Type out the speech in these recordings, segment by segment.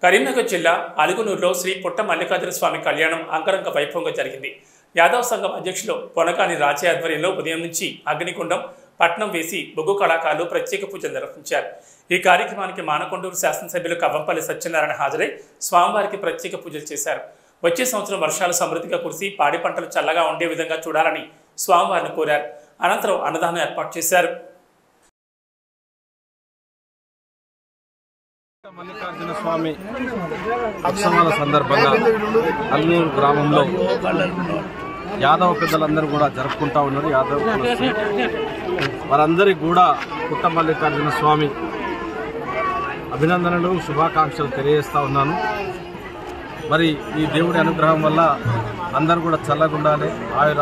కరీంనగర్ జిల్లా అలుగునూరులో శ్రీ పుట్ట మల్లికార్జున స్వామి కళ్యాణం అంగరంగ వైభవంగా జరిగింది. యాదవ్ సంఘం అధ్యక్షులు పొనకాని రాజే ఆధ్వర్యంలో ఉదయం నుంచి అగ్నిగుండం పట్నం వేసి బొగ్గు కళాకారులు ప్రత్యేక పూజలు నిర్వహించారు. ఈ కార్యక్రమానికి మానకొండూరు శాసనసభ్యులు కవ్వంపల్లి సత్యనారాయణ హాజరై స్వామివారికి ప్రత్యేక పూజలు చేశారు. వచ్చే సంవత్సరం వర్షాలు సమృద్ధిగా కురిసి పాడి పంటలు చల్లగా ఉండే విధంగా చూడాలని స్వామివారిని కోరారు. అనంతరం అన్నదానం ఏర్పాటు చేశారు. మల్లికార్జున స్వామి ఉత్సవాల సందర్భంగా అల్నూరు గ్రామంలో యాదవ పెద్దలందరూ కూడా జరుపుకుంటా ఉన్నారు. యాదవ వారందరికీ కూడా పుట్ట మల్లికార్జున స్వామి అభినందనలు, శుభాకాంక్షలు తెలియజేస్తా ఉన్నాను. మరి ఈ దేవుడి అనుగ్రహం వల్ల అందరూ కూడా చల్లగా ఉండాలి,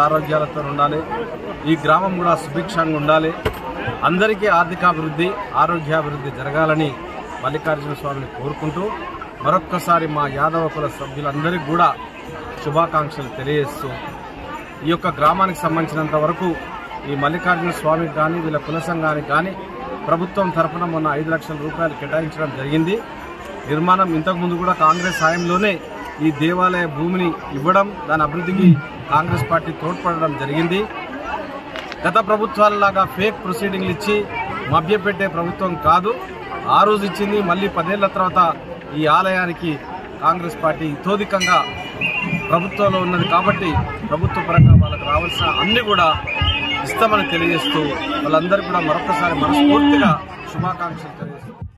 ఆరోగ్యాలతో ఉండాలి, ఈ గ్రామం కూడా సుభిక్షంగా ఉండాలి, అందరికీ ఆర్థికాభివృద్ధి, ఆరోగ్యాభివృద్ధి జరగాలని మల్లికార్జున స్వామిని కోరుకుంటూ మరొక్కసారి మా యాదవ కుల సభ్యులందరికీ కూడా శుభాకాంక్షలు తెలియజేస్తూ ఈ యొక్క గ్రామానికి సంబంధించినంత వరకు ఈ మల్లికార్జున స్వామికి కానీ వీళ్ళ కుల సంఘానికి కానీ ప్రభుత్వం తరఫున మొన్న 5 లక్షల రూపాయలు కేటాయించడం జరిగింది. నిర్మాణం ఇంతకుముందు కూడా కాంగ్రెస్ హయాంలోనే ఈ దేవాలయ భూమిని ఇవ్వడం, దాని అభివృద్ధికి కాంగ్రెస్ పార్టీ తోడ్పడడం జరిగింది. గత ప్రభుత్వాలలాగా ఫేక్ ప్రొసీడింగ్లు ఇచ్చి మభ్యపెట్టే ప్రభుత్వం కాదు. ఆ రోజు ఇచ్చింది, మళ్ళీ 10 ఏళ్ల తర్వాత ఈ ఆలయానికి కాంగ్రెస్ పార్టీ ఇతోధికంగా ప్రభుత్వంలో ఉన్నది కాబట్టి ప్రభుత్వ పరంగా వాళ్ళకు రావాల్సిన అన్ని కూడా ఇస్తామని తెలియజేస్తూ వాళ్ళందరికీ కూడా మరొకసారి మనస్ఫూర్తిగా శుభాకాంక్షలు తెలియజేస్తూ